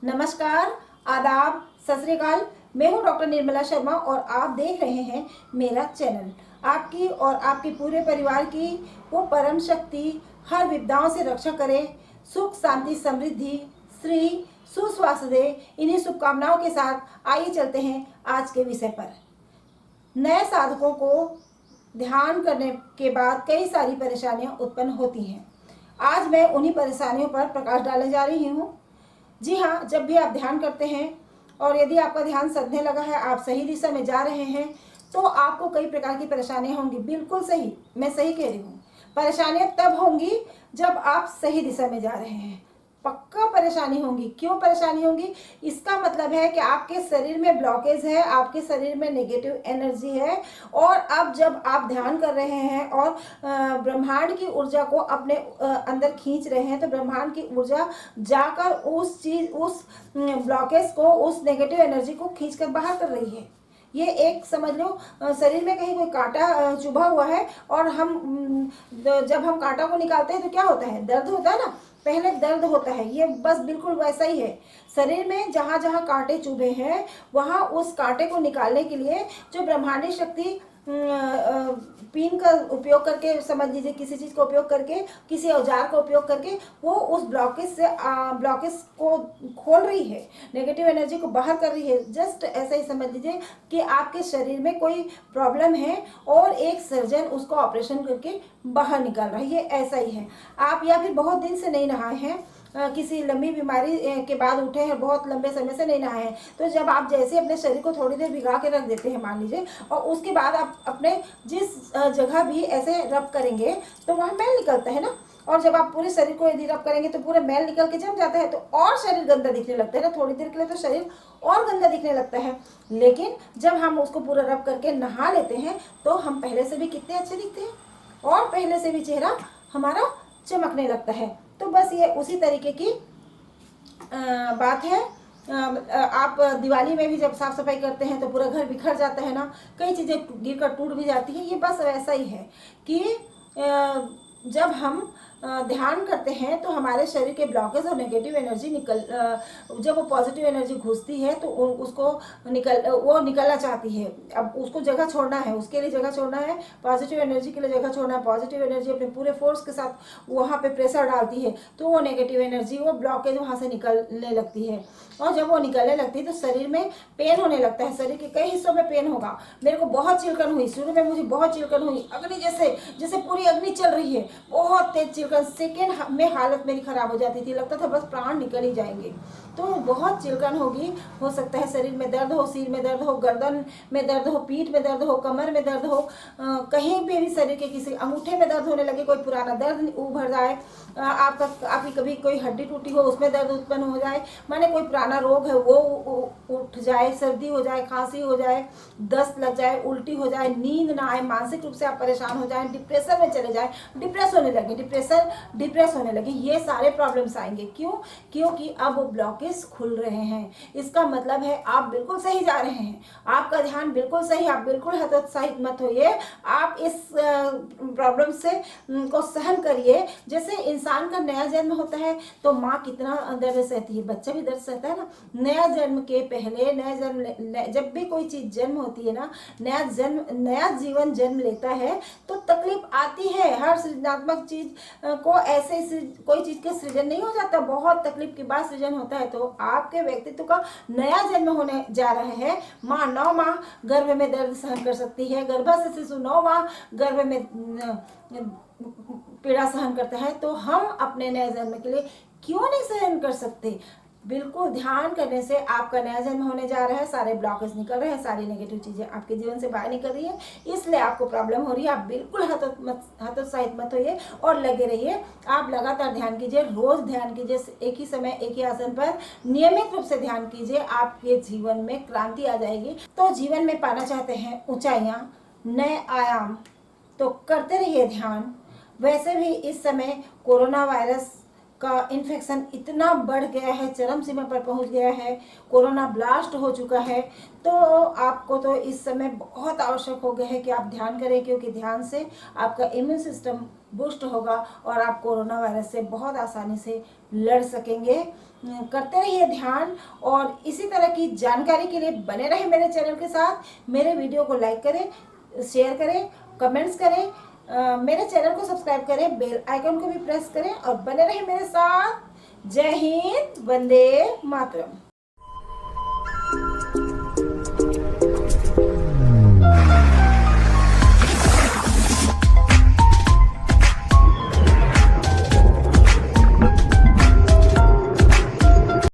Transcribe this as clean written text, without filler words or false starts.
नमस्कार, आदाब, सत श्री अकाल। मैं हूँ डॉक्टर निर्मला शर्मा और आप देख रहे हैं मेरा चैनल। आपकी और आपके पूरे परिवार की वो परम शक्ति हर विपदाओं से रक्षा करे, सुख शांति समृद्धि श्री सुस्वास्थ्य दे। इन्हीं शुभकामनाओं के साथ आइए चलते हैं आज के विषय पर। नए साधकों को ध्यान करने के बाद कई सारी परेशानियां उत्पन्न होती हैं। आज मैं उन्हीं परेशानियों पर प्रकाश डालने जा रही हूँ। जी हाँ, जब भी आप ध्यान करते हैं और यदि आपका ध्यान सधने लगा है, आप सही दिशा में जा रहे हैं, तो आपको कई प्रकार की परेशानियां होंगी। बिल्कुल सही, मैं सही कह रही हूँ। परेशानियां तब होंगी जब आप सही दिशा में जा रहे हैं। पक्का परेशानी होंगी। क्यों परेशानी होंगी? इसका मतलब है कि आपके शरीर में ब्लॉकेज है, आपके शरीर में नेगेटिव एनर्जी है। और अब जब आप ध्यान कर रहे हैं और ब्रह्मांड की ऊर्जा को अपने अंदर खींच रहे हैं, तो ब्रह्मांड की ऊर्जा जाकर उस ब्लॉकेज को, उस नेगेटिव एनर्जी को खींचकर बाहर कर रही है। ये एक समझ लो, शरीर में कहीं कोई कांटा चुभा हुआ है और जब हम कांटा को निकालते हैं तो क्या होता है? दर्द होता है ना। पहले दर्द होता है, ये बस बिल्कुल वैसा ही है। शरीर में जहाँ जहाँ कांटे चुभे हैं, वहाँ उस कांटे को निकालने के लिए जो ब्रह्मांडी शक्ति पिन का उपयोग करके, समझ लीजिए किसी चीज़ का उपयोग करके, किसी औजार का उपयोग करके, वो उस ब्लॉकेज को खोल रही है, नेगेटिव एनर्जी को बाहर कर रही है। जस्ट ऐसा ही समझ लीजिए कि आपके शरीर में कोई प्रॉब्लम है और एक सर्जन उसको ऑपरेशन करके बाहर निकाल रहा है। ये ऐसा ही है। आप या फिर बहुत दिन से नहीं नहाए हैं, किसी लंबी बीमारी के बाद उठे हैं, बहुत लंबे समय से नहीं नहाए हैं, तो जब आप जैसे अपने शरीर को थोड़ी देर भिगा के रख देते हैं, मान लीजिए, और उसके बाद आप अपने जिस जगह भी ऐसे रब करेंगे तो वहाँ मैल निकलता है ना। और जब आप पूरे शरीर को यदि रब करेंगे तो पूरा मैल निकल के जम जाता है, तो और शरीर गंदा दिखने लगता है ना। थोड़ी देर के लिए तो शरीर और गंदा दिखने लगता है, लेकिन जब हम उसको पूरा रब करके नहा लेते हैं तो हम पहले से भी कितने अच्छे दिखते हैं और पहले से भी चेहरा हमारा चमकने लगता है। तो बस ये उसी तरीके की बात है। आप दिवाली में भी जब साफ सफाई करते हैं तो पूरा घर बिखर जाता है ना, कई चीज़ें गिर कर टूट भी जाती हैं। ये बस वैसा ही है कि जब हम ध्यान करते हैं तो हमारे शरीर के ब्लॉकेज और नेगेटिव एनर्जी जब वो पॉजिटिव एनर्जी घुसती है तो उसको वो निकलना चाहती है। अब उसको जगह छोड़ना है, उसके लिए जगह छोड़ना है, पॉजिटिव एनर्जी के लिए जगह छोड़ना है। पॉजिटिव एनर्जी अपने पूरे फोर्स के साथ वहाँ पे प्रेशर डालती है, तो वो नेगेटिव एनर्जी, वो ब्लॉकेज वहाँ से निकलने लगती है। और जब वो निकलने लगती है तो शरीर में पेन होने लगता है। शरीर के कई हिस्सों में पेन होगा। मेरे को बहुत चिलकन हुई, शुरू में मुझे बहुत चिलकन हुई, अग्नि जैसे पूरी अग्नि चल रही है, बहुत तेज चिलकन। सेकेंड में हालत मेरी खराब हो जाती थी, लगता था बस प्राण निकल ही जाएंगे। तो बहुत चिलकन होगी। हो सकता है शरीर में दर्द हो, सिर में दर्द हो, गर्दन में दर्द हो, पीठ में दर्द हो, कमर में दर्द हो, कहीं भी शरीर के किसी अंगूठे में दर्द होने लगे, कोई पुराना दर्द उभर जाए, आपकी कभी कोई हड्डी टूटी हो उसमें दर्द उत्पन्न हो जाए, माने कोई पुराना रोग है वो उठ जाए, सर्दी हो जाए, खांसी हो जाए, दस्त लग जाए, उल्टी हो जाए, नींद ना आए, मानसिक रूप से आप परेशान हो जाए, डिप्रेशन में चले जाए, डिप्रेस होने लगे, ये सारे प्रॉब्लम्स आएंगे। क्यों? क्योंकि अब वो ब्लॉकेज खुल रहे हैं। इसका मतलब है आप बिल्कुल सही जा रहे हैं, आपका ध्यान बिल्कुल सही। आप बिल्कुल हतोत्साहित मत होइए, आप इस प्रॉब्लम से को सहन करिए। जैसे इंसान का नया जन्म होता है तो माँ कितना दर्द सहती है, बच्चा भी दर्द सहता है ना। नया जन्म के पहले, जब भी कोई चीज जन्म होती है ना, नया जीवन जन्म लेता है तो तकलीफ आती है। हर सृजनात्मक चीज को ऐसे कोई चीज के सृजन नहीं हो जाता, बहुत तकलीफ के बाद सृजन होता है। तो आपके व्यक्तित्व का नया जन्म होने जा रहे हैं। माँ 9 माह गर्भ में दर्द सहन कर सकती है, गर्भस्थ शिशु 9 माह गर्भ में पीड़ा सहन करता है, तो हम अपने नए जन्म के लिए क्यों नहीं सहन कर सकते? बिल्कुल ध्यान करने से आपका नया जन्म होने जा रहा है, सारे ब्लॉकेज निकल रहे हैं, सारी नेगेटिव चीजें आपके जीवन से बाहर निकल रही है, इसलिए आपको प्रॉब्लम हो रही है। आप बिल्कुल हतोत्साहित मत होइए और लगे रहिए। आप लगातार ध्यान कीजिए, रोज ध्यान कीजिए, एक ही समय एक ही आसन पर नियमित रूप से ध्यान कीजिए, आपके जीवन में क्रांति आ जाएगी। तो जीवन में पाना चाहते हैं ऊंचाइयां, नए आयाम, तो करते रहिए ध्यान। वैसे भी इस समय कोरोना वायरस का इन्फेक्शन इतना बढ़ गया है, चरम सीमा पर पहुंच गया है, कोरोना ब्लास्ट हो चुका है, तो आपको तो इस समय बहुत आवश्यक हो गया है कि आप ध्यान करें, क्योंकि ध्यान से आपका इम्यून सिस्टम बूस्ट होगा और आप कोरोना वायरस से बहुत आसानी से लड़ सकेंगे। करते रहिए ध्यान, और इसी तरह की जानकारी के लिए बने रहे मेरे चैनल के साथ। मेरे वीडियो को लाइक करें, शेयर करें, कमेंट्स करें, मेरे चैनल को सब्सक्राइब करें, बेल आइकन को भी प्रेस करें और बने रहे मेरे साथ। जय हिंद, वंदे मातरम।